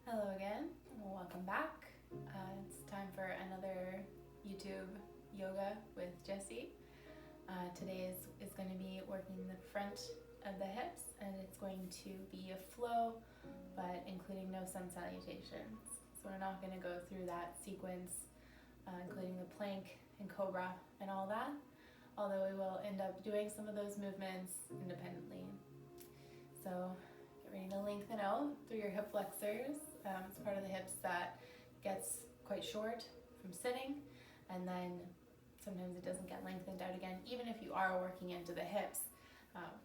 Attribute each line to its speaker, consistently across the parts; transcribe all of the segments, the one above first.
Speaker 1: Hello again, welcome back. It's time for another YouTube yoga with Jessie. Today is going to be working the front of the hips, and it's going to be a flow, but including no sun salutations. So we're not going to go through that sequence, including the plank and cobra and all that, although we will end up doing some of those movements independently. So get ready to lengthen out through your hip flexors. It's part of the hips that gets quite short from sitting, and then sometimes it doesn't get lengthened out again. Even if you are working into the hips,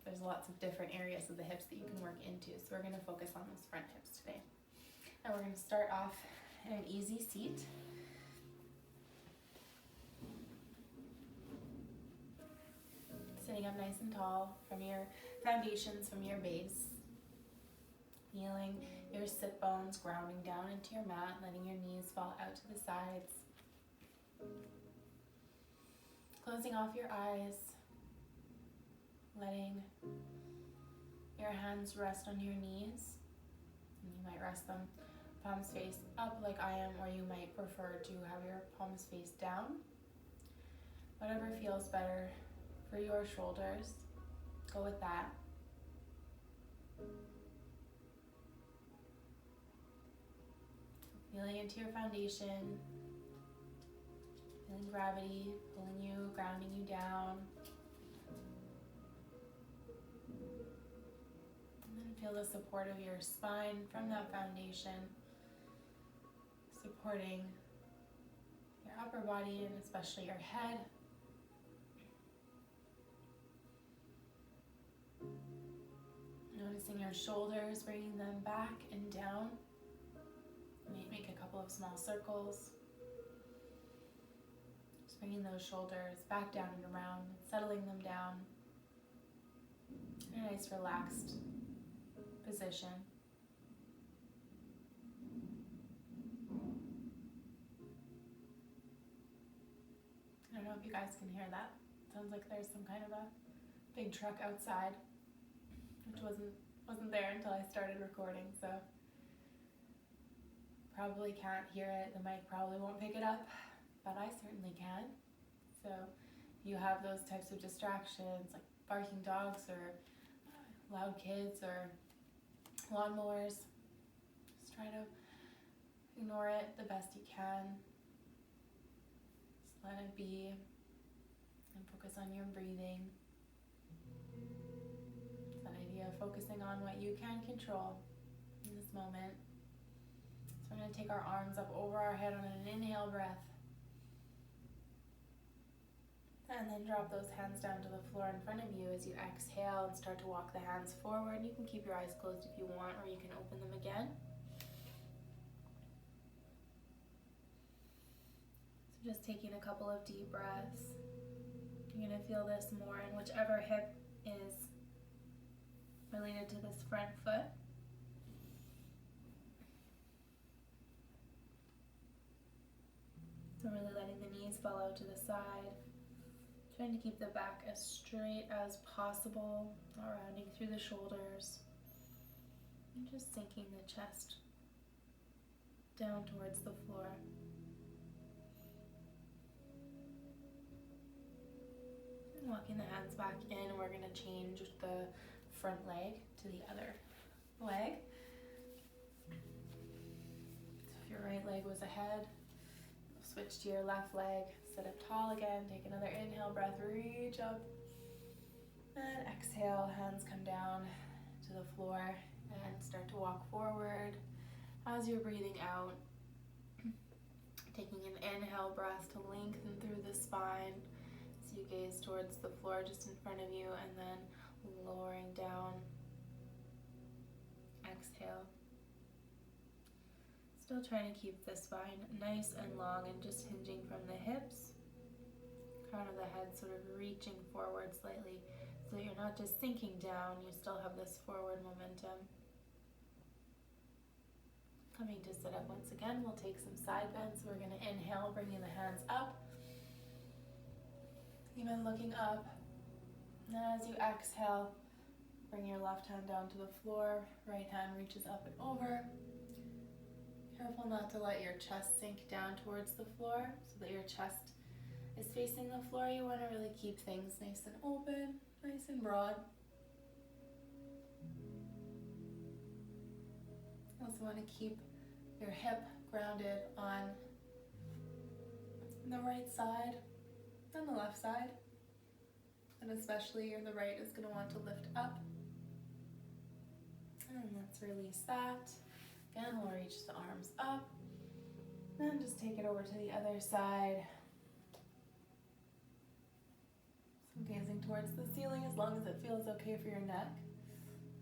Speaker 1: there's lots of different areas of the hips that you can work into. So we're going to focus on those front hips today. And we're going to start off in an easy seat. Sitting up nice and tall from your foundations, from your base. Feeling your sit bones grounding down into your mat, letting your knees fall out to the sides. Closing off your eyes, letting your hands rest on your knees. And you might rest them palms face up like I am, or you might prefer to have your palms face down. Whatever feels better for your shoulders, go with that. Feeling into your foundation, feeling gravity pulling you, grounding you down. And then feel the support of your spine from that foundation, supporting your upper body and especially your head. Noticing your shoulders, bringing them back and down. Make a couple of small circles. Just bringing those shoulders back down and around, settling them down in a nice relaxed position. I don't know if you guys can hear that. Sounds like there's some kind of a big truck outside, which wasn't there until I started recording, so probably can't hear it. The mic probably won't pick it up, but I certainly can. So if you have those types of distractions like barking dogs or loud kids or lawnmowers, just try to ignore it the best you can. Just let it be and focus on your breathing. It's that idea of focusing on what you can control in this moment. So we're going to take our arms up over our head on an inhale breath. And then drop those hands down to the floor in front of you as you exhale and start to walk the hands forward. You can keep your eyes closed if you want, or you can open them again. So just taking a couple of deep breaths. You're going to feel this more in whichever hip is related to this front foot. So really letting the knees fall out to the side. Trying to keep the back as straight as possible, not rounding through the shoulders. And just sinking the chest down towards the floor. And walking the hands back in, we're going to change the front leg to the other leg. So if your right leg was ahead, switch to your left leg, sit up tall again, take another inhale breath, reach up, and exhale, hands come down to the floor and start to walk forward as you're breathing out. Taking an inhale breath to lengthen through the spine as you gaze towards the floor just in front of you, and then lowering down. Exhale. Still trying to keep the spine nice and long and just hinging from the hips. Crown of the head sort of reaching forward slightly so you're not just sinking down, you still have this forward momentum. Coming to sit up once again, we'll take some side bends. We're going to inhale, bringing the hands up. Even looking up. And then as you exhale, bring your left hand down to the floor, right hand reaches up and over. And then exhale, hands come down to the floor. Just bringing the hands back in. We're going to inhale, bring the hands up. And then as you exhale, bring your left hand down to the floor, right hand reaches up and over. And then exhale, hands come down to the floor, right hand reaches up and over. Careful not to let your chest sink down towards the floor so that your chest is facing the floor. You want to really keep things nice and open, nice and broad. You also want to keep your hip grounded on the right side and the left side. And especially the right is going to want to lift up. And let's release that. Again, we'll reach the arms up. And just take it over to the other side. So gazing towards the ceiling as long as it feels okay for your neck.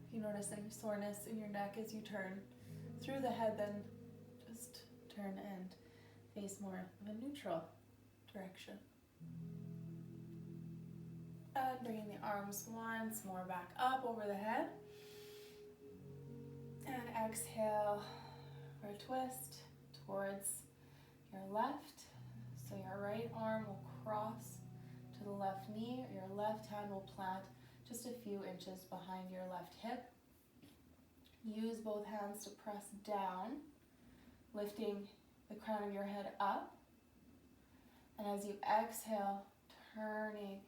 Speaker 1: If you notice any soreness in your neck as you turn through the head, then just turn and face more of a neutral direction. And bringing the arms once more back up over the head. And exhale for a twist towards your left. So your right arm will cross to the left knee. Your left hand will plant just a few inches behind your left hip. Use both hands to press down, lifting the crown of your head up. And as you exhale, turning.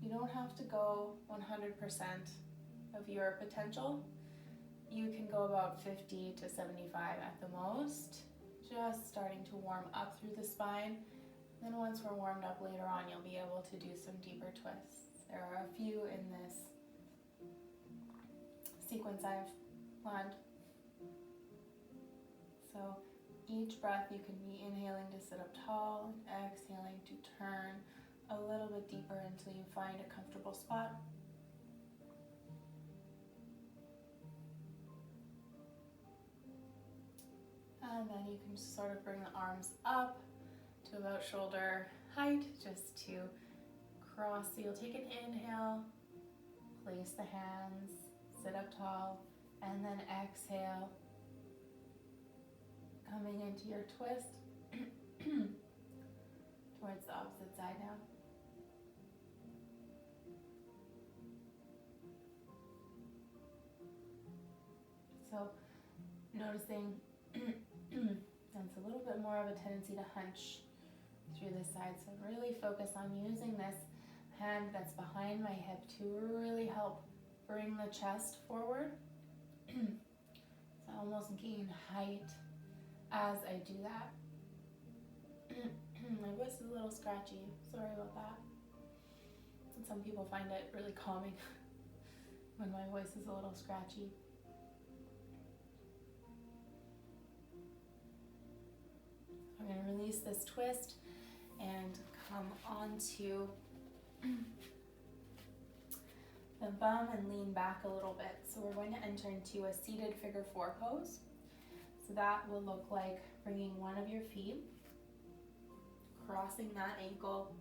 Speaker 1: You don't have to go 100% of your potential. You can go about 50 to 75 at the most, just starting to warm up through the spine. Then once we're warmed up later on, you'll be able to do some deeper twists. There are a few in this sequence I've planned. So each breath you can be inhaling to sit up tall and exhaling to turn a little bit deeper until you find a comfortable spot. And then you can just sort of bring the arms up to about shoulder height, just to cross. So you'll take an inhale, place the hands, sit up tall, and then exhale, coming into your twist towards the opposite side now. So noticing that's a little bit more of a tendency to hunch through this side. So really focus on using this hand that's behind my hip to really help bring the chest forward. So I almost gain height as I do that. My voice is a little scratchy. Sorry about that. And some people find it really calming when my voice is a little scratchy. I'm going to release this twist and come onto the bum and lean back a little bit. So we're going to enter into a seated figure 4 pose. So that will look like bringing one of your feet, crossing that ankle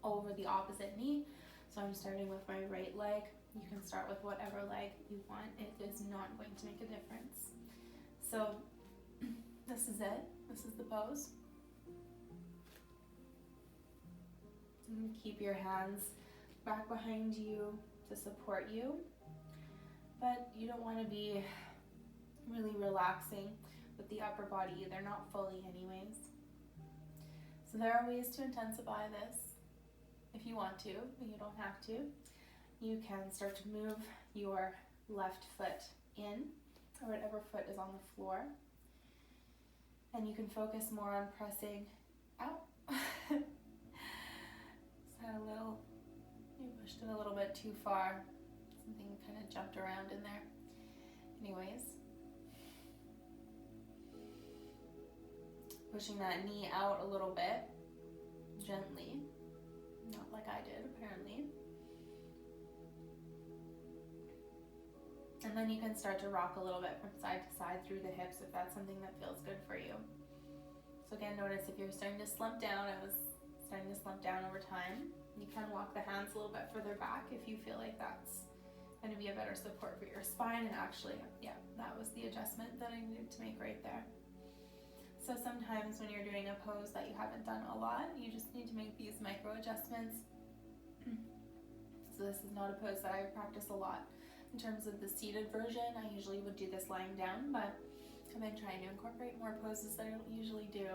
Speaker 1: over the opposite knee. So I'm starting with my right leg. You can start with whatever leg you want. It is not going to make a difference. So this is it. This is the pose. And keep your hands back behind you to support you. But you don't want to be really relaxing with the upper body either, not fully anyways. So there are ways to intensify this if you want to, but you don't have to. You can start to move your left foot in, or whatever foot is on the floor. And you can focus more on pressing out. You pushed it a little bit too far. Something kind of jumped around in there. Anyways. Pushing that knee out a little bit, gently. Not like I did, apparently. And then you can start to rock a little bit from side to side through the hips if that's something that feels good for you. So again, notice if you're starting to slump down, I was starting to slump down over time. You can walk the hands a little bit further back if you feel like that's going to be a better support for your spine. And actually, yeah, that was the adjustment that I needed to make right there. So sometimes when you're doing a pose that you haven't done a lot, you just need to make these micro adjustments. So this is not a pose that I practice a lot. In terms of the seated version, I usually would do this lying down, but I've been trying to incorporate more poses that I don't usually do.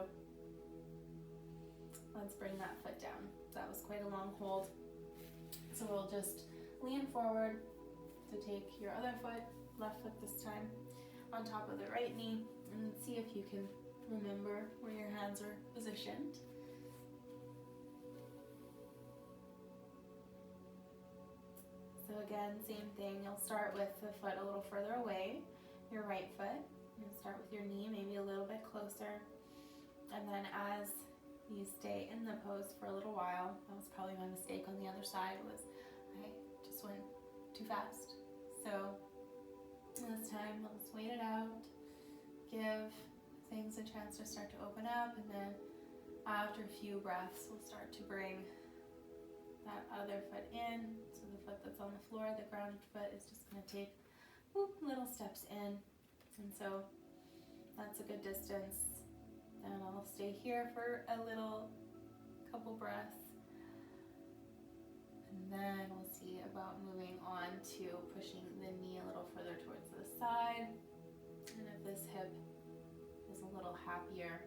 Speaker 1: Let's bring that foot down. That was quite a long hold. So we'll just lean forward to take your other foot, left foot this time, on top of the right knee, and see if you can remember where your hands are positioned. So again, same thing. You'll start with the foot a little further away, your right foot. You'll start with your knee maybe a little bit closer. And then as you stay in the pose for a little while, that was probably my mistake on the other side, was I just went too fast. So this time, let's wait it out, give things a chance to start to open up, and then after a few breaths, we'll start to bring that other foot in. So the foot that's on the floor, the grounded foot, is just going to take little steps in. And so that's a good distance. And I'll stay here for a couple breaths. And then we'll see about moving on to pushing the knee a little further towards the side. And if this hip is a little happier,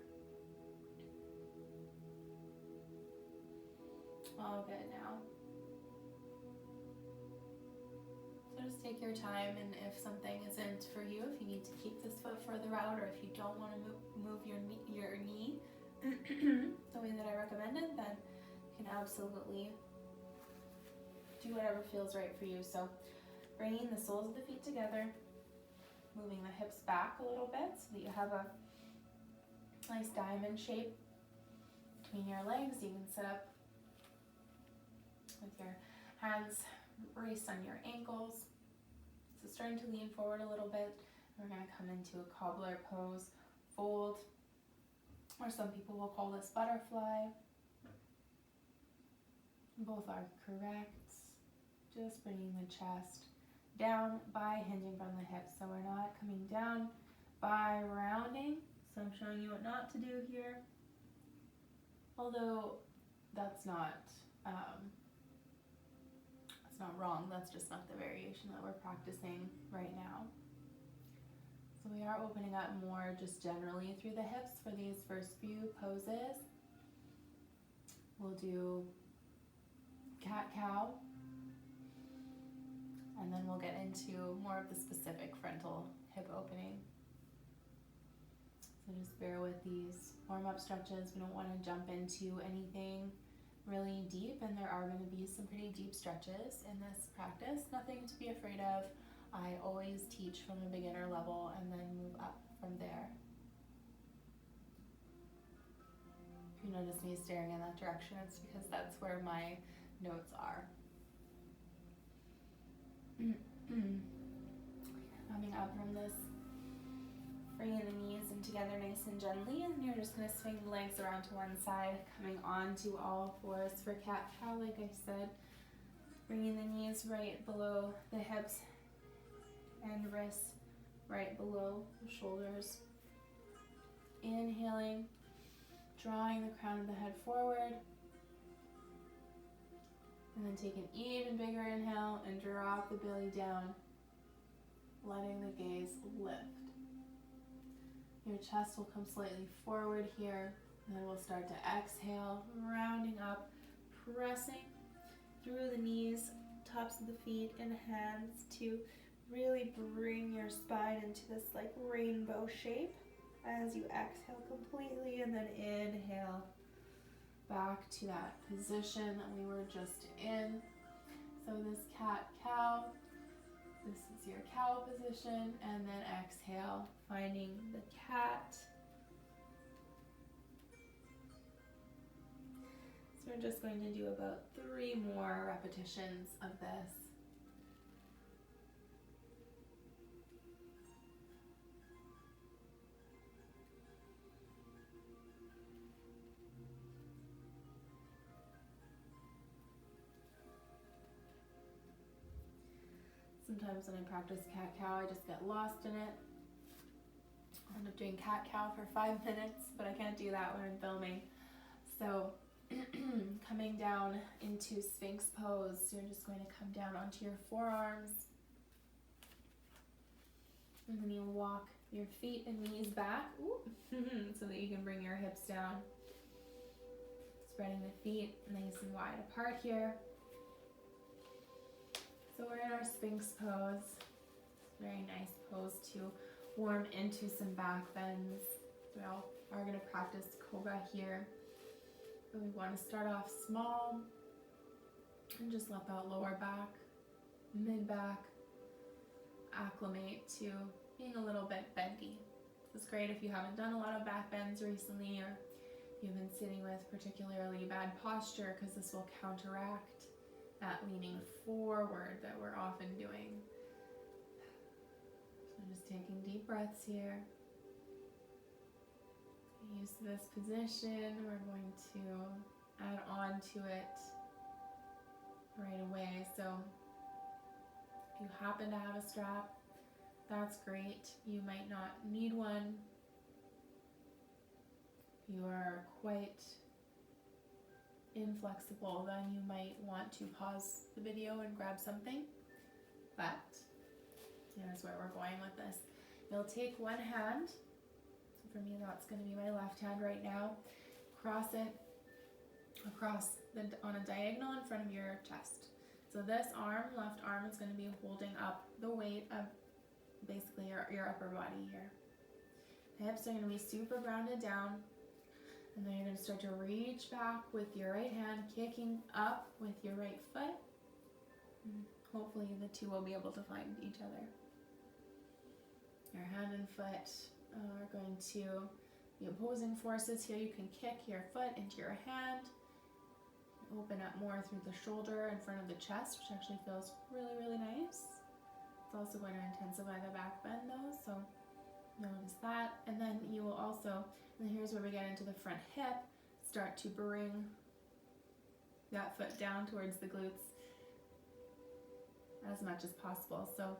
Speaker 1: all good now. So just take your time, and if something isn't for you, if you need to keep this foot further out, or if you don't want to move your knee the way that I recommended, then you can absolutely do whatever feels right for you. So bringing the soles of the feet together, moving the hips back a little bit so that you have a nice diamond shape between your legs. You can sit up with your hands raised on your ankles. So starting to lean forward a little bit. We're going to come into a cobbler pose, fold, or some people will call this butterfly. Both are correct. Just bringing the chest down by hinging from the hips. So we're not coming down by rounding. So I'm showing you what not to do here. Although that's not wrong. That's just not the variation that we're practicing right now. So we are opening up more just generally through the hips for these first few poses. We'll do cat-cow, and then we'll get into more of the specific frontal hip opening. So just bear with these warm-up stretches. We don't want to jump into anything really deep, and there are going to be some pretty deep stretches in this practice. Nothing to be afraid of. I always teach from a beginner level and then move up from there. If you notice me staring in that direction, it's because that's where my notes are. Coming up from this, bringing the knees in together nice and gently, and you're just going to swing the legs around to one side, coming onto all fours for cat-cow, like I said. Bringing the knees right below the hips and wrists right below the shoulders. Inhaling, drawing the crown of the head forward. And then take an even bigger inhale and drop the belly down, letting the gaze lift. Your chest will come slightly forward here, and then we'll start to exhale, rounding up, pressing through the knees, tops of the feet, and hands to really bring your spine into this like rainbow shape as you exhale completely, and then inhale back to that position that we were just in. So this cat-cow, this is your cow position, and then exhale, finding the cat. So we're just going to do about 3 more repetitions of this. Sometimes when I practice cat-cow, I just get lost in it. I end up doing cat-cow for 5 minutes, but I can't do that when I'm filming. So coming down into Sphinx pose, you're just going to come down onto your forearms. And then you walk your feet and knees back. So that you can bring your hips down. Spreading the feet nice and wide apart here. So we're in our Sphinx pose. Very nice pose to warm into some back bends. We all are going to practice Cobra here. But we want to start off small and just let that lower back, mid back acclimate to being a little bit bendy. This is great if you haven't done a lot of back bends recently, or you've been sitting with particularly bad posture, because this will counteract that leaning forward that we're often doing. So just taking deep breaths here. Use this position, we're going to add on to it right away. So if you happen to have a strap, that's great. You might not need one. If you are quite inflexible, then you might want to pause the video and grab something. But here's where we're going with this. You'll take one hand, so for me that's going to be my left hand right now, cross it across on a diagonal in front of your chest. So this arm, left arm, is going to be holding up the weight of basically your upper body here. The hips are going to be super grounded down, and then you're going to start to reach back with your right hand, kicking up with your right foot. Hopefully the two will be able to find each other. Your hand and foot are going to be opposing forces here. You can kick your foot into your hand, open up more through the shoulder in front of the chest, which actually feels really, really nice. It's also going to intensify the back bend though, so notice that. And then you will also, and here's where we get into the front hip, start to bring that foot down towards the glutes as much as possible. So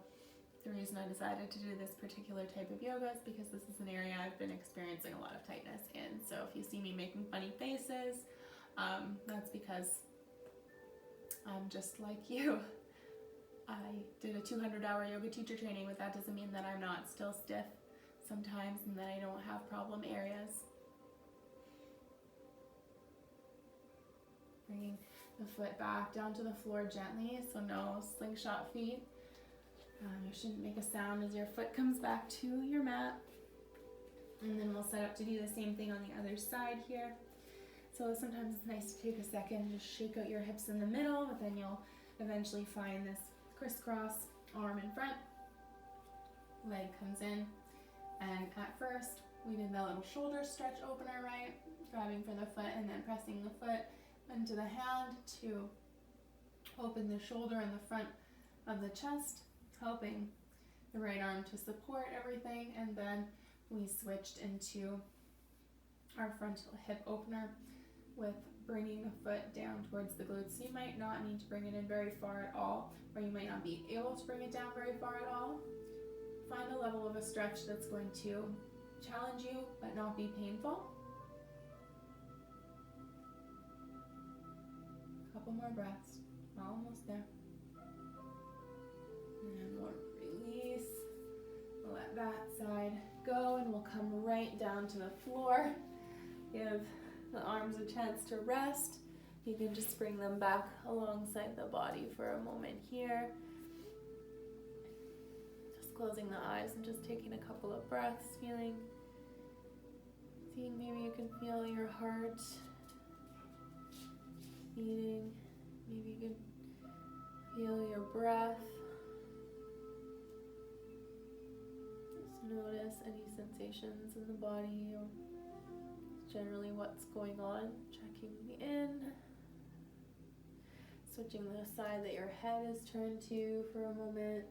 Speaker 1: the reason I decided to do this particular type of yoga is because this is an area I've been experiencing a lot of tightness in. So if you see me making funny faces, that's because I'm just like you. I did a 200-hour yoga teacher training, but that doesn't mean that I'm not still stiff sometimes and that I don't have problem areas. Bringing the foot back down to the floor gently, so no slingshot feet. You shouldn't make a sound as your foot comes back to your mat. And then we'll set up to do the same thing on the other side here. So sometimes it's nice to take a second, just shake out your hips in the middle, but then you'll eventually find this crisscross, arm in front, leg comes in, and at first we did that little shoulder stretch opener, right? Grabbing for the foot and then pressing the foot into the hand to open the shoulder and the front of the chest, helping the right arm to support everything, and then we switched into our frontal hip opener with bringing the foot down towards the glutes. So you might not need to bring it in very far at all, or you might not be able to bring it down very far at all. Find a level of a stretch that's going to challenge you but not be painful. Couple more breaths, almost there. And we'll release, let that side go, and we'll come right down to the floor. Give the arms a chance to rest. You can just bring them back alongside the body for a moment here. Just closing the eyes and just taking a couple of breaths, seeing maybe you can feel your heart beating. Maybe you can feel your breath. Just notice any sensations in the body, or generally what's going on. Checking the in. Switching the side that your head is turned to for a moment.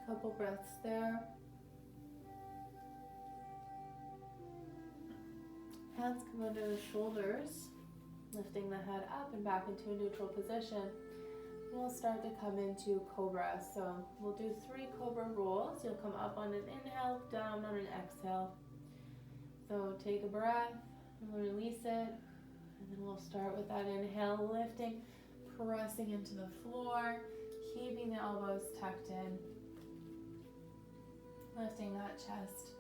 Speaker 1: Couple breaths there. Hands come under the shoulders, lifting the head up and back into a neutral position. We'll start to come into Cobra. So we'll do 3 Cobra rolls. You'll come up on an inhale, down on an exhale. So take a breath, and release it, and then we'll start with that inhale, lifting, pressing into the floor, keeping the elbows tucked in. lifting that chest.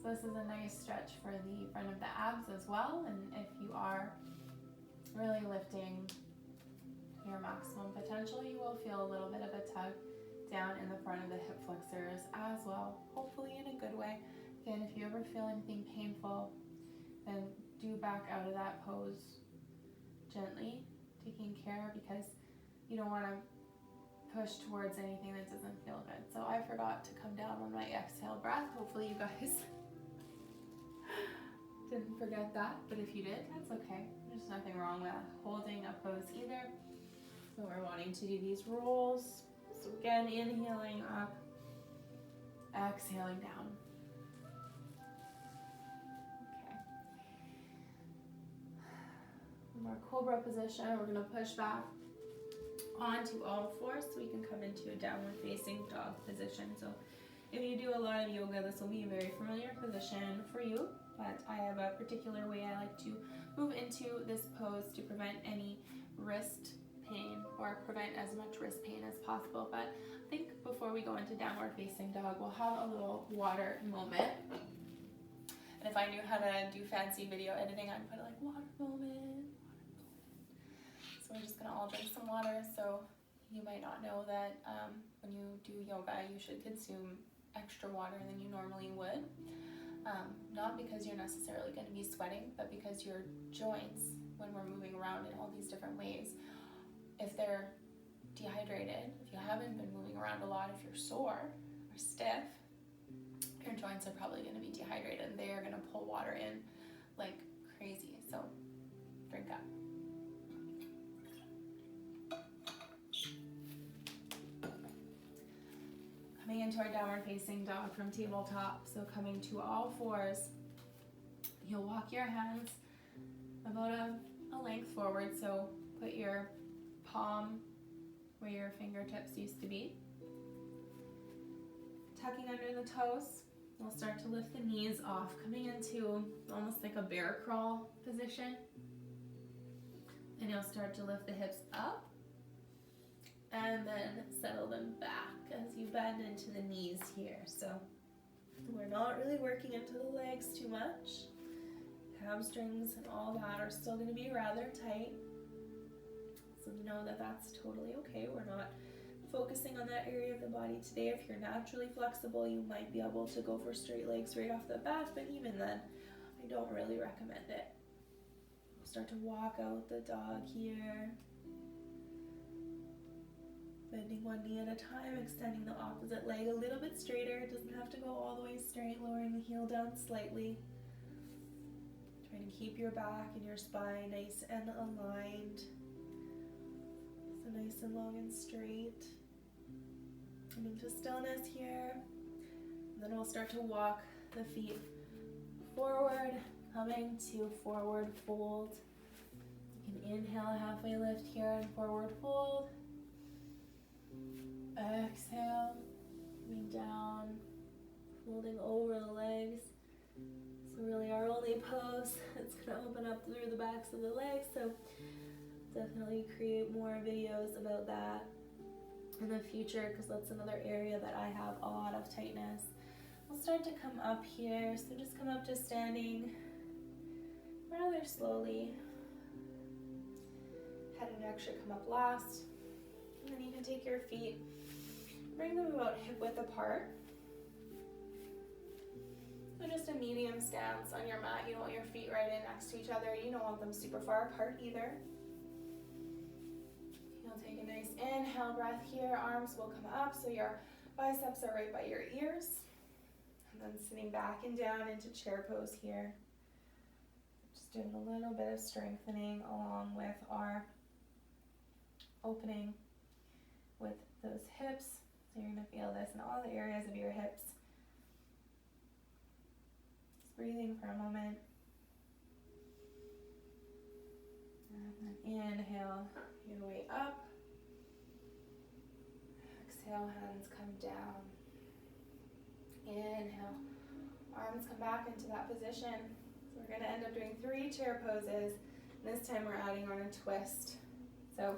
Speaker 1: So this is a nice stretch for the front of the abs as well, and if you are really lifting your maximum potential, you will feel a little bit of a tug down in the front of the hip flexors as well, hopefully in a good way. Again, if you ever feel anything painful, then do back out of that pose gently, taking care, because you don't want to push towards anything that doesn't feel good. So I forgot to come down on my exhale breath. Hopefully you guys didn't forget that, but if you did, that's okay. There's nothing wrong with holding a pose either. So we're wanting to do these rolls. So again, inhaling up, exhaling down. Okay. From our cobra position, we're going to push back onto all fours so we can come into a downward facing dog position. So if you do a lot of yoga, this will be a very familiar position for you, but I have a particular way I like to move into this pose to prevent any wrist pain or prevent as much wrist pain as possible. But I think before we go into downward facing dog, we'll have a little water moment. And if I knew how to do fancy video editing, I'd put like water moment. So we're just gonna all drink some water. So you might not know that when you do yoga, you should consume extra water than you normally would. Not because you're necessarily going to be sweating, but because your joints, when we're moving around in all these different ways, if they're dehydrated, if you haven't been moving around a lot, if you're sore or stiff, your joints are probably going to be dehydrated and they are going to pull water in like crazy. So drink up. Coming into our downward facing dog from tabletop. So coming to all fours, you'll walk your hands about a length forward. So put your palm where your fingertips used to be. Tucking under the toes, we'll start to lift the knees off, coming into almost like a bear crawl position. And you'll start to lift the hips up and then settle them back as you bend into the knees here. So we're not really working into the legs too much. Hamstrings and all that are still going to be rather tight. So know that that's totally okay. We're not focusing on that area of the body today. If you're naturally flexible, you might be able to go for straight legs right off the bat, but even then, I don't really recommend it. We'll start to walk out the dog here. Bending one knee at a time, extending the opposite leg a little bit straighter. It doesn't have to go all the way straight, lowering the heel down slightly. Trying to keep your back and your spine nice and aligned. So nice and long and straight. And into stillness here. And then we'll start to walk the feet forward, coming to forward fold. You can inhale, halfway lift here and forward fold. Exhale, coming down, folding over the legs. So really our only pose, it's going to open up through the backs of the legs. So definitely create more videos about that in the future, because that's another area that I have a lot of tightness. We'll start to come up here. So just come up to standing rather slowly. Head and neck should come up last. And then you can take your feet, bring them about hip width apart. So just a medium stance on your mat. You don't want your feet right in next to each other. You don't want them super far apart either. You'll take a nice inhale breath here. Arms will come up so your biceps are right by your ears. And then sitting back and down into chair pose here. Just doing a little bit of strengthening along with our opening with those hips. So you're going to feel this in all the areas of your hips. Just breathing for a moment. And then inhale your way up. Exhale, hands come down. Inhale, arms come back into that position. So we're going to end up doing 3 chair poses. And this time we're adding on a twist. So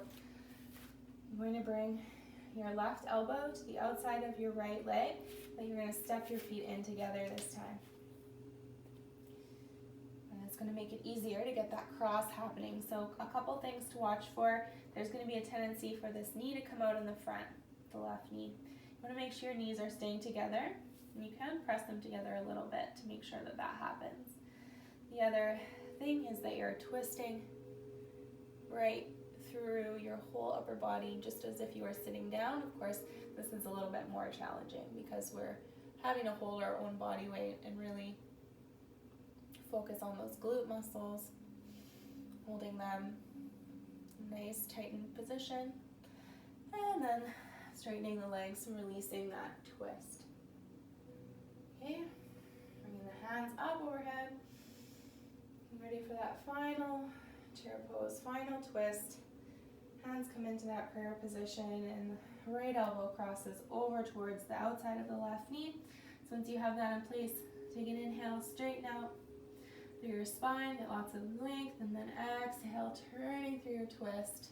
Speaker 1: I'm going to bring your left elbow to the outside of your right leg, but you're going to step your feet in together this time. And it's going to make it easier to get that cross happening. So a couple things to watch for. There's going to be a tendency for this knee to come out in the front, the left knee. You want to make sure your knees are staying together, and you can press them together a little bit to make sure that that happens. The other thing is that you're twisting right through your whole upper body, just as if you were sitting down. Of course, this is a little bit more challenging because we're having to hold our own body weight and really focus on those glute muscles, holding them in a nice tightened position, and then straightening the legs and releasing that twist. Okay, bringing the hands up overhead. Ready for that final chair pose, final twist. Hands come into that prayer position and the right elbow crosses over towards the outside of the left knee. So once you have that in place, take an inhale, straighten out through your spine, get lots of length, and then exhale, turning through your twist.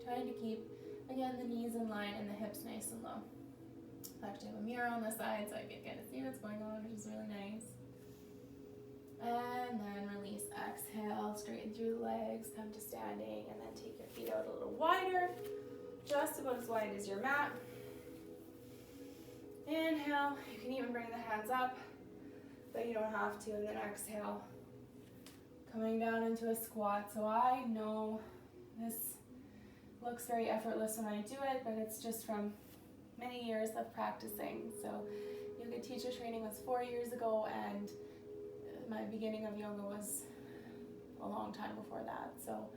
Speaker 1: Trying to keep, again, the knees in line and the hips nice and low. I actually have a mirror on the side so I can get to see what's going on, which is really nice. And then release, exhale, straighten through the legs, come to standing, and then take your feet out a little wider, just about as wide as your mat. Inhale, you can even bring the hands up, but you don't have to, and then exhale, coming down into a squat. So I know this looks very effortless when I do it, but it's just from many years of practicing. So yoga teacher training was 4 years ago, and my beginning of yoga was a long time before that. So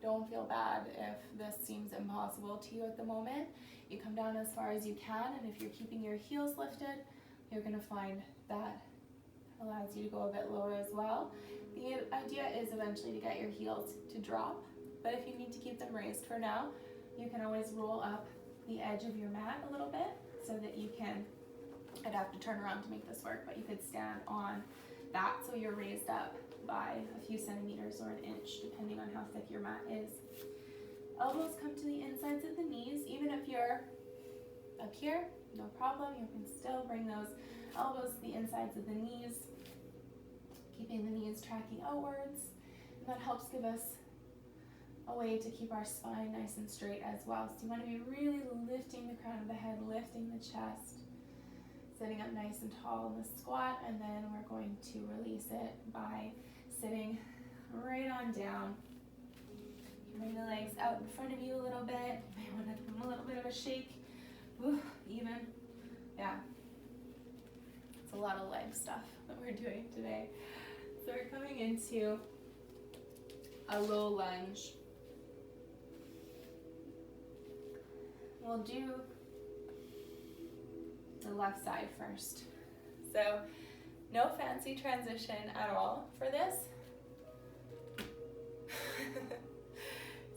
Speaker 1: don't feel bad if this seems impossible to you at the moment. You come down as far as you can, and if you're keeping your heels lifted, you're going to find that allows you to go a bit lower as well. The idea is eventually to get your heels to drop, but if you need to keep them raised for now, you can always roll up the edge of your mat a little bit so that you can, I'd have to turn around to make this work, but you could stand on that so you're raised up by a few centimeters or an inch depending on how thick your mat is. Elbows come to the insides of the knees. Even if you're up here, no problem, you can still bring those elbows to the insides of the knees, keeping the knees tracking outwards, and that helps give us a way to keep our spine nice and straight as well. So you want to be really lifting the crown of the head, lifting the chest, sitting up nice and tall in the squat, and then we're going to release it by sitting right on down. You bring the legs out in front of you a little bit. You might want to give them a little bit of a shake. Ooh, even. Yeah. It's a lot of leg stuff that we're doing today. So we're coming into a low lunge. We'll do the left side first. So no fancy transition at all for this.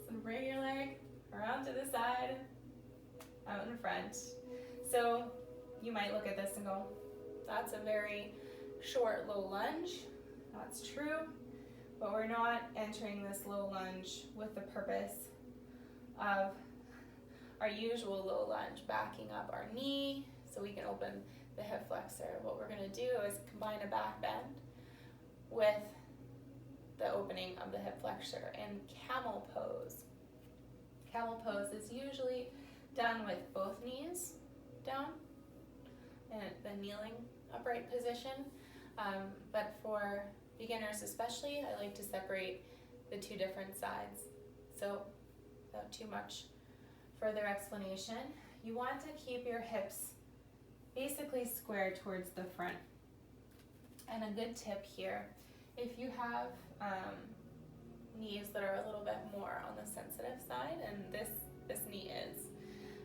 Speaker 1: So bring your leg around to the side, out in front. So you might look at this and go, that's a very short low lunge. That's true, but we're not entering this low lunge with the purpose of our usual low lunge, backing up our knee so we can open the hip flexor. What we're going to do is combine a back bend with the opening of the hip flexor in camel pose. Camel pose is usually done with both knees down in the kneeling upright position, but for beginners especially, I like to separate the two different sides. So without too much further explanation, you want to keep your hips basically square towards the front. And a good tip here, if you have knees that are a little bit more on the sensitive side, and this knee is,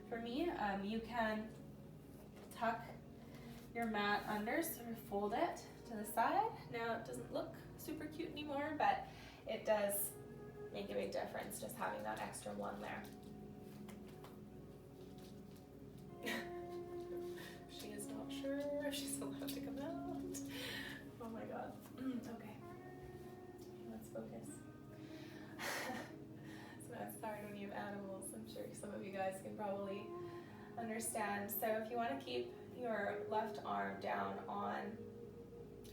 Speaker 1: for me, you can tuck your mat under, sort of fold it to the side. Now it doesn't look super cute anymore, but it does make a big difference just having that extra one there. She is not sure if she's allowed to come out. Oh my god. Okay. Let's focus. So that's hard when you have animals. I'm sure some of you guys can probably understand. So if you want to keep your left arm down on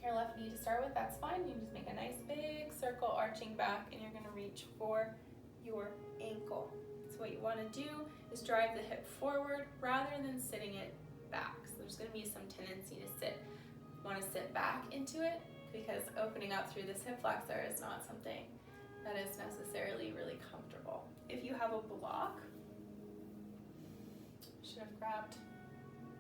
Speaker 1: your left knee to start with, that's fine. You just make a nice big circle arching back, and you're going to reach for your ankle. So what you want to do is drive the hip forward rather than sitting it back. So there's going to be some tendency to want to sit back into it, because opening up through this hip flexor is not something that is necessarily really comfortable. If you have a block, should have grabbed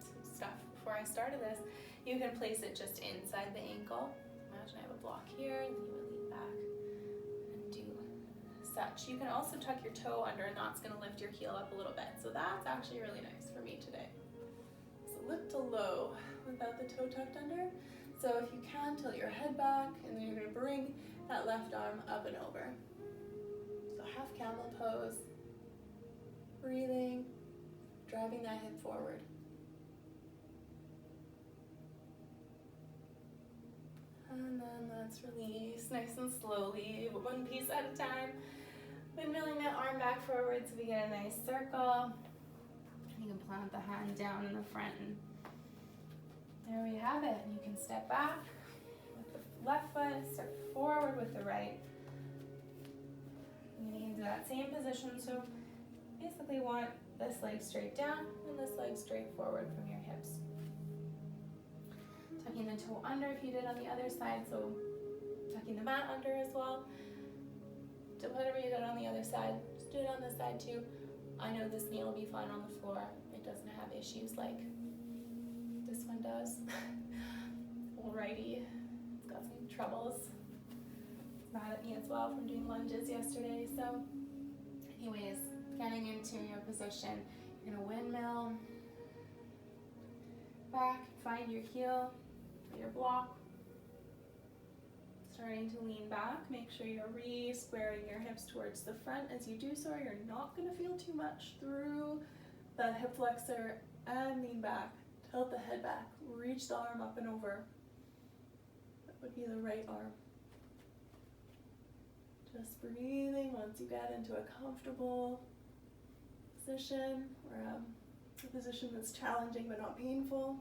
Speaker 1: some stuff before I started this, you can place it just inside the ankle. Imagine I have a block here, and then you would lean back and do such. You can also tuck your toe under, and that's going to lift your heel up a little bit. So that's actually really nice for me today. So lift to low without the toe tucked under. So if you can, tilt your head back, and then you're going to bring that left arm up and over. So half camel pose, breathing, driving that hip forward. And then let's release nice and slowly, one piece at a time. Windmilling that arm back forward so we get a nice circle. You can plant the hand down in the front, and there we have it. And you can step back with the left foot, step forward with the right. I'm getting into that same position, so basically want this leg straight down and this leg straight forward from your hips. Tucking the toe under if you did on the other side, so tucking the mat under as well. Do whatever you did on the other side, just do it on this side too. I know this knee will be fine on the floor. It doesn't have issues like this one does. Alrighty, it's got some troubles. It's mad at me as well from doing lunges yesterday. So anyways, getting into your position, you're gonna windmill back, find your heel for your block. Starting to lean back, make sure you're re-squaring your hips towards the front. As you do so, you're not going to feel too much through that hip flexor, and lean back, tilt the head back, reach the arm up and over. That would be the right arm. Just breathing once you get into a comfortable position, or a position that's challenging but not painful.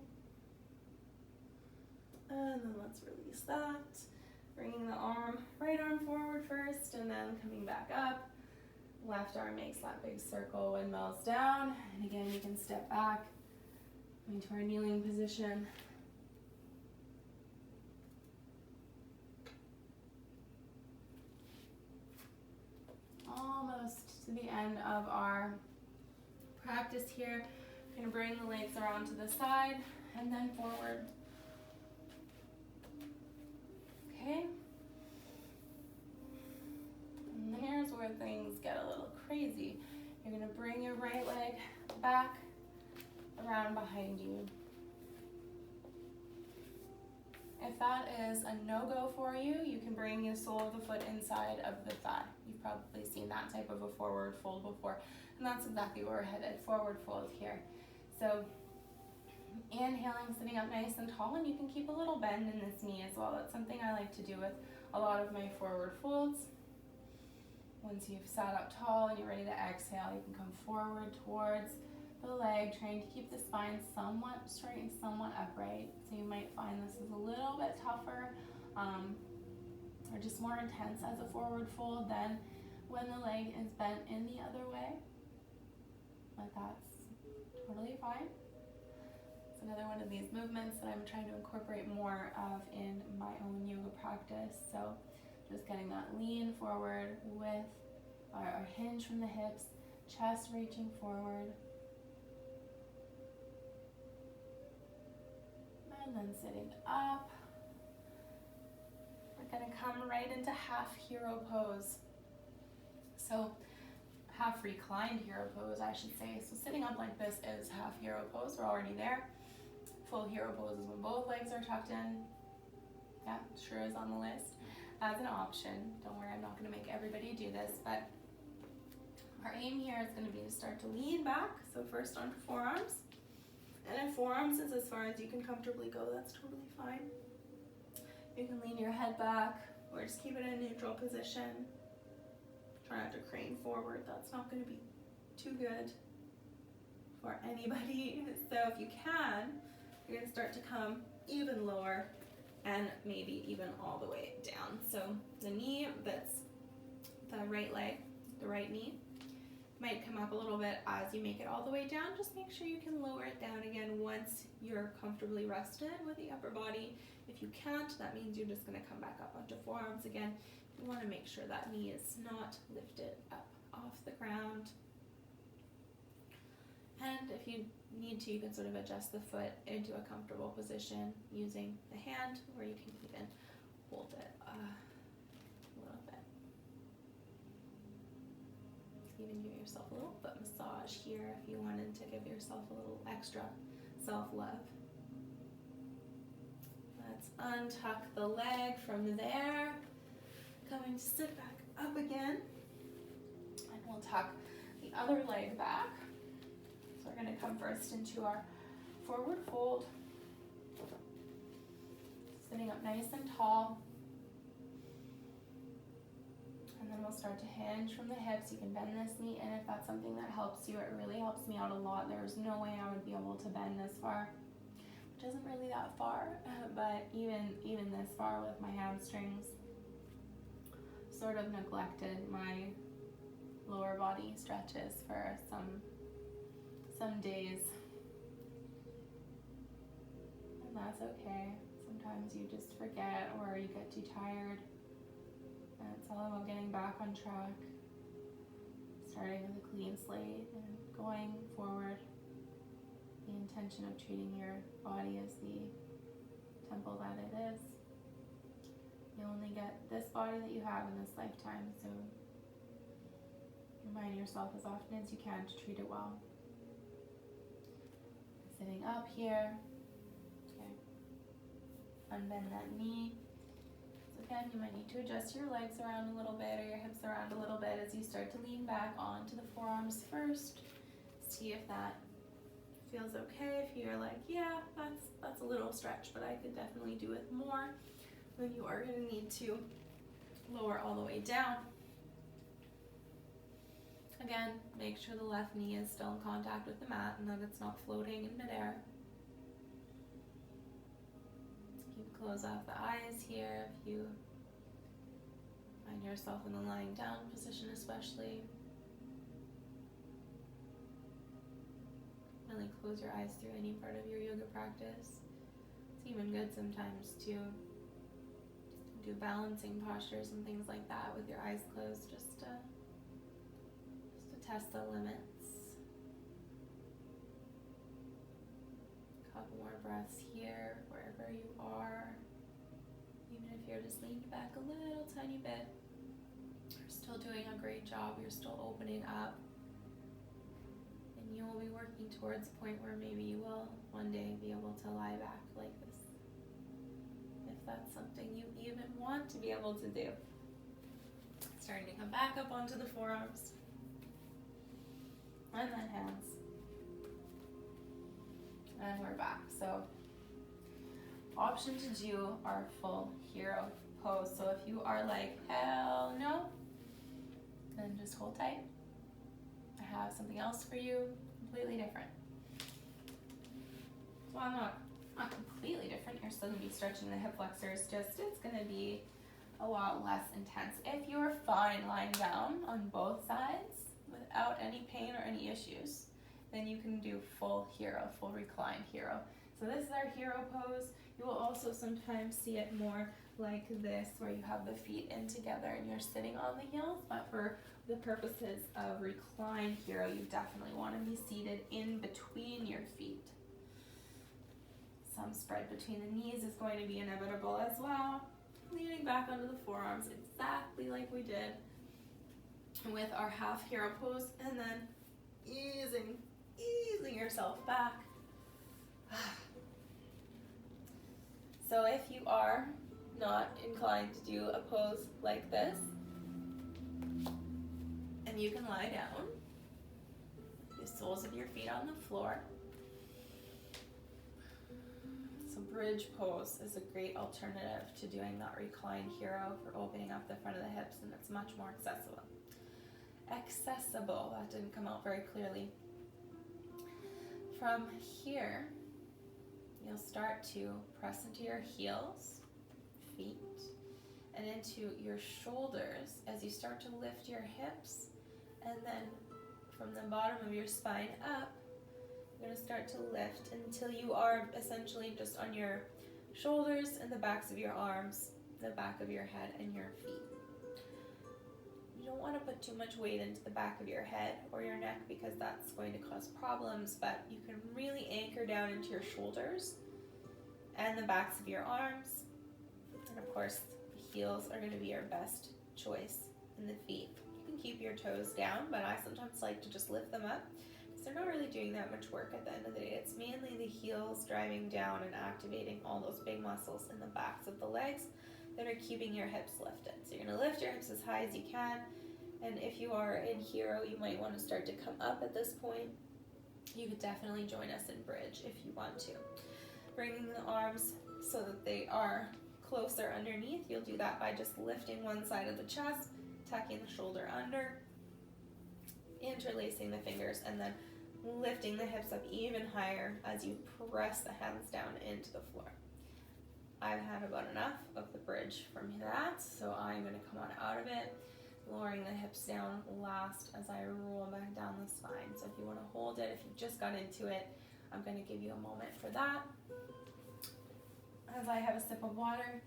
Speaker 1: And then let's release that. Bringing the right arm forward first, and then coming back up. Left arm makes that big circle, windmills down. And again, you can step back into our kneeling position. Almost to the end of our practice here. We're going to bring the legs around to the side and then forward. Okay, and here's where things get a little crazy. You're going to bring your right leg back around behind you. If that is a no-go for you, you can bring the sole of the foot inside of the thigh. You've probably seen that type of a forward fold before, and that's exactly where we're headed, forward fold here. So inhaling, sitting up nice and tall, and you can keep a little bend in this knee as well. That's something I like to do with a lot of my forward folds. Once you've sat up tall and you're ready to exhale, you can come forward towards the leg, trying to keep the spine somewhat straight and somewhat upright. So you might find this is a little bit tougher or just more intense as a forward fold than when the leg is bent in the other way. But that's totally fine. It's another one of these movements that I'm trying to incorporate more of in my own yoga practice. So just getting that lean forward with our hinge from the hips, chest reaching forward. And then sitting up. We're going to come right into half hero pose. So half reclined hero pose, I should say. So sitting up like this is half hero pose. We're already there. Full hero pose is when both legs are tucked in. Yeah, sure is on the list as an option. Don't worry, I'm not going to make everybody do this, but our aim here is going to be to start to lean back. So first onto forearms. And if forearms is as far as you can comfortably go, that's totally fine. You can lean your head back or just keep it in a neutral position. Try not to crane forward, that's not going to be too good.
Speaker 2: for anybody. So if you can, you're gonna start to come even lower and maybe even all the way down. So the knee, that's the right leg, the right knee, might come up a little bit as you make it all the way down. Just make sure you can lower it down again once you're comfortably rested with the upper body. If you can't, that means you're just gonna come back up onto forearms again. You wanna make sure that knee is not lifted up off the ground. And if you need to, you can sort of adjust the foot into a comfortable position using the hand, or you can even hold it a little bit. Even give yourself a little foot massage here if you wanted to give yourself a little extra self-love. Let's untuck the leg from there. Coming to sit back up again. And we'll tuck the other leg back. So we're going to come first into our forward fold. Sitting up nice and tall. And then we'll start to hinge from the hips. You can bend this knee in if that's something that helps you. It really helps me out a lot. There's no way I would be able to bend this far, which isn't really that far, but even this far with my hamstrings, sort of neglected my lower body stretches for some days. And that's okay. Sometimes you just forget or you get too tired. And it's all about getting back on track, starting with a clean slate and going forward. The intention of treating your body as the temple that it is. You only get this body that you have in this lifetime, so remind yourself as often as you can to treat it well. Sitting up here, okay. Unbend that knee. So again, you might need to adjust your legs around a little bit or your hips around a little bit as you start to lean back onto the forearms first. See if that feels okay. If you're like, yeah, that's a little stretch, but I could definitely do it more, then you are going to need to lower all the way down. Again, make sure the left knee is still in contact with the mat and that it's not floating in midair. You can close off the eyes here if you find yourself in the lying down position especially. Really close your eyes through any part of your yoga practice. It's even good sometimes to do balancing postures and things like that with your eyes closed just to test the limits. A couple more breaths here, wherever you are. Even if you're just leaning back a little tiny bit, you're still doing a great job. You're still opening up. And you will be working towards a point where maybe you will one day be able to lie back like this. If that's something you even want to be able to do. Starting to come back up onto the forearms. And then hands. And we're back. So, option to do our full hero pose. So if you are like, hell no, then just hold tight. I have something else for you, completely different. Well, not completely different. You're still going to be stretching the hip flexors, just it's going to be a lot less intense. If you're fine lying down on both sides without any pain or any issues, then you can do full hero, full reclined hero. So this is our hero pose. You will also sometimes see it more like this, where you have the feet in together and you're sitting on the heels, but for the purposes of reclined hero, you definitely want to be seated in between your feet. Some spread between the knees is going to be inevitable as well. Leaning back onto the forearms exactly like we did with our half hero pose, and then easing yourself back. So if you are not inclined to do a pose like this, and you can lie down, the soles of your feet on the floor. So bridge pose is a great alternative to doing that reclined hero for opening up the front of the hips, and it's much more accessible. That didn't come out very clearly. From here, you'll start to press into your heels, feet, and into your shoulders as you start to lift your hips. And then from the bottom of your spine up, you're going to start to lift until you are essentially just on your shoulders and the backs of your arms, the back of your head, and your feet. You don't want to put too much weight into the back of your head or your neck because that's going to cause problems, but you can really anchor down into your shoulders and the backs of your arms. And of course, the heels are going to be your best choice, and the feet. You can keep your toes down, but I sometimes like to just lift them up because they're not really doing that much work at the end of the day. It's mainly the heels driving down and activating all those big muscles in the backs of the legs that are keeping your hips lifted. So you're going to lift your hips as high as you can, and if you are in hero, you might want to start to come up at this point. You could definitely join us in bridge if you want to. Bringing the arms so that they are closer underneath. You'll do that by just lifting one side of the chest, tucking the shoulder under, interlacing the fingers, and then lifting the hips up even higher as you press the hands down into the floor. I've had about enough of the bridge from that, so I'm going to come on out of it, lowering the hips down last as I roll back down the spine. So if you want to hold it, if you just got into it, I'm going to give you a moment for that. As I have a sip of water,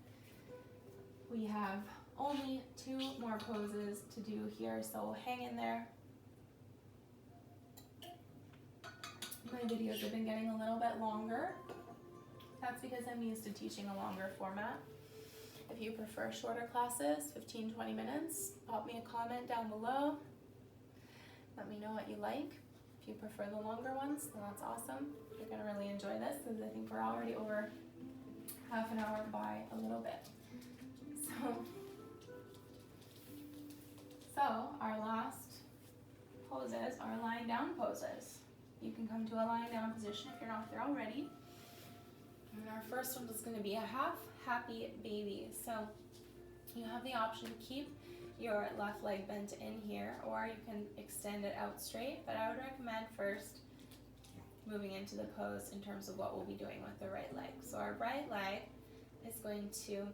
Speaker 2: we have only 2 more poses to do here, so hang in there. My videos have been getting a little bit longer. That's because I'm used to teaching a longer format. If you prefer shorter classes, 15-20 minutes, pop me a comment down below. Let me know what you like. If you prefer the longer ones, then that's awesome. You're going to really enjoy this because I think we're already over half an hour by a little bit. So our last poses are lying down poses. You can come to a lying down position if you're not there already. And our first one is going to be a half happy baby. So you have the option to keep your left leg bent in here, or you can extend it out straight, but I would recommend first moving into the pose in terms of what we'll be doing with the right leg. So our right leg is going to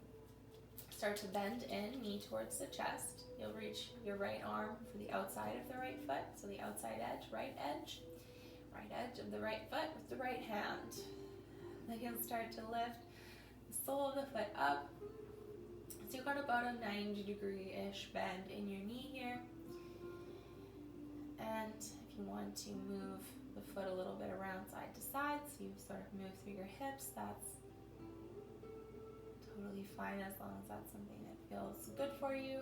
Speaker 2: start to bend in, knee towards the chest. You'll reach your right arm for the outside of the right foot, so the outside edge, right edge of the right foot with the right hand. Then you'll start to lift the sole of the foot up. So you've got about a 90-degree-ish bend in your knee here. And if you want to move the foot a little bit around side to side, so you sort of move through your hips, that's totally fine as long as that's something that feels good for you.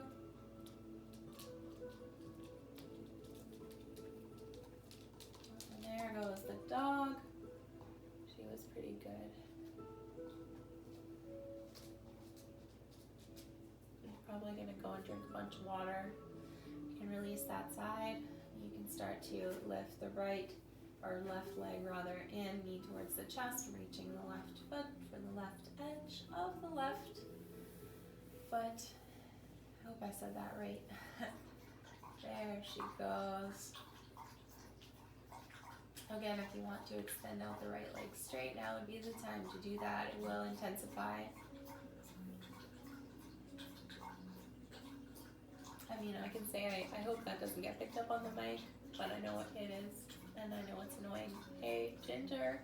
Speaker 2: And there goes the dog. She was pretty good. You're probably going to go and drink a bunch of water. You can release that side. You can start to lift the right or left leg rather in, knee towards the chest, reaching the left foot for the left edge of the left foot. I hope I said that right. There she goes. Again, if you want to extend out the right leg straight, now would be the time to do that. It will intensify. I mean, I can say I hope that doesn't get picked up on the mic, but I know it is, and I know it's annoying. Hey, Ginger.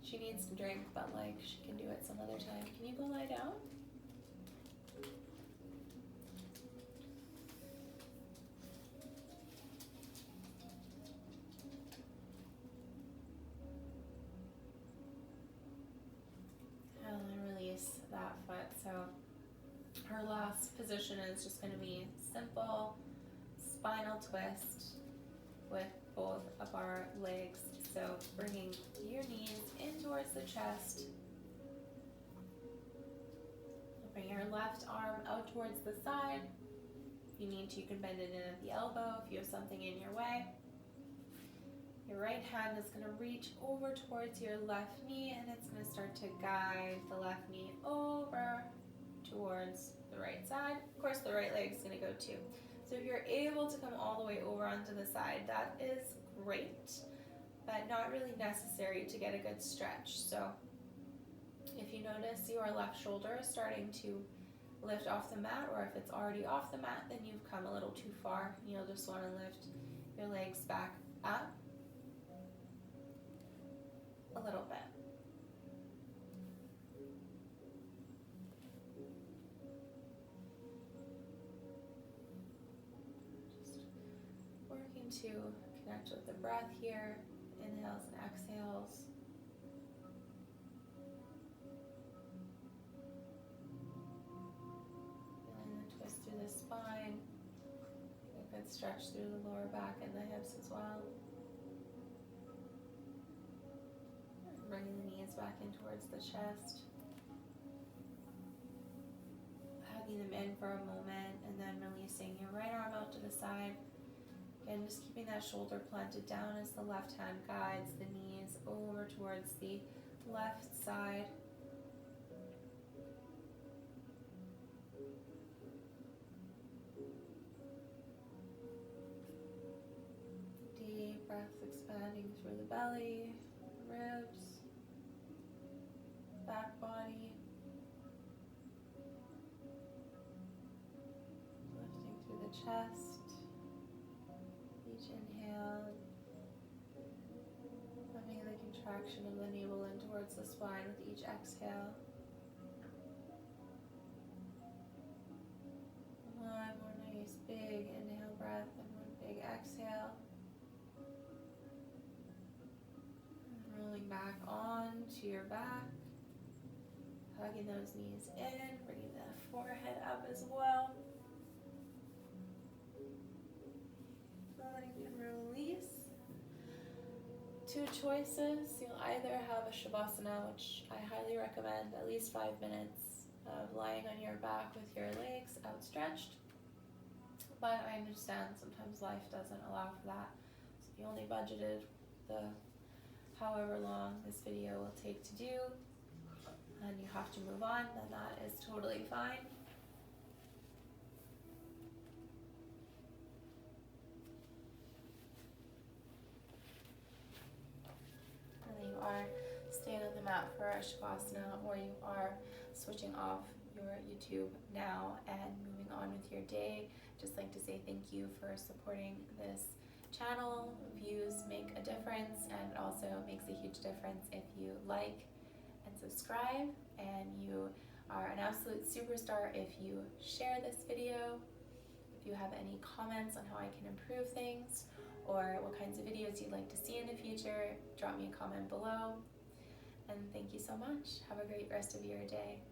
Speaker 2: She needs to drink, but like, she can do it some other time. Can you go lie down? And release that foot. So her last position is just going to be simple spinal twist with both of our legs. So bringing your knees in towards the chest. Bring your left arm out towards the side. If you need to, you can bend it in at the elbow if you have something in your way. Your right hand is going to reach over towards your left knee, and it's going to start to guide the left knee over towards the right side. Of course, the right leg is going to go too. So if you're able to come all the way over onto the side, that is great, but not really necessary to get a good stretch. So if you notice your left shoulder is starting to lift off the mat, or if it's already off the mat, then you've come a little too far. You'll just want to lift your legs back up a little bit. Just working to connect with the breath here, inhales and exhales. Feeling the twist through the spine, a good stretch through the lower back and the hips as well. Bringing the knees back in towards the chest. Hugging them in for a moment and then releasing your right arm out to the side. Again, just keeping that shoulder planted down as the left hand guides the knees over towards the left side. Deep breaths expanding through the belly, ribs, back body. Lifting through the chest. Each inhale, having the contraction of the navel in towards the spine with each exhale. One more nice big inhale breath and one big exhale. And rolling back on to your back. Hugging those knees in, bringing the forehead up as well. Letting it release. Two choices. You'll either have a Shavasana, which I highly recommend, at least 5 minutes of lying on your back with your legs outstretched. But I understand sometimes life doesn't allow for that. So if you only budgeted the however long this video will take to do, and you have to move on, then that is totally fine. Whether you are staying on the mat for a Shavasana or you are switching off your YouTube now and moving on with your day, just like to say thank you for supporting this channel. Views make a difference, and it also makes a huge difference if you like and subscribe, and you are an absolute superstar if you share this video. If you have any comments on how I can improve things or what kinds of videos you'd like to see in the future, drop me a comment below. And thank you so much. Have a great rest of your day.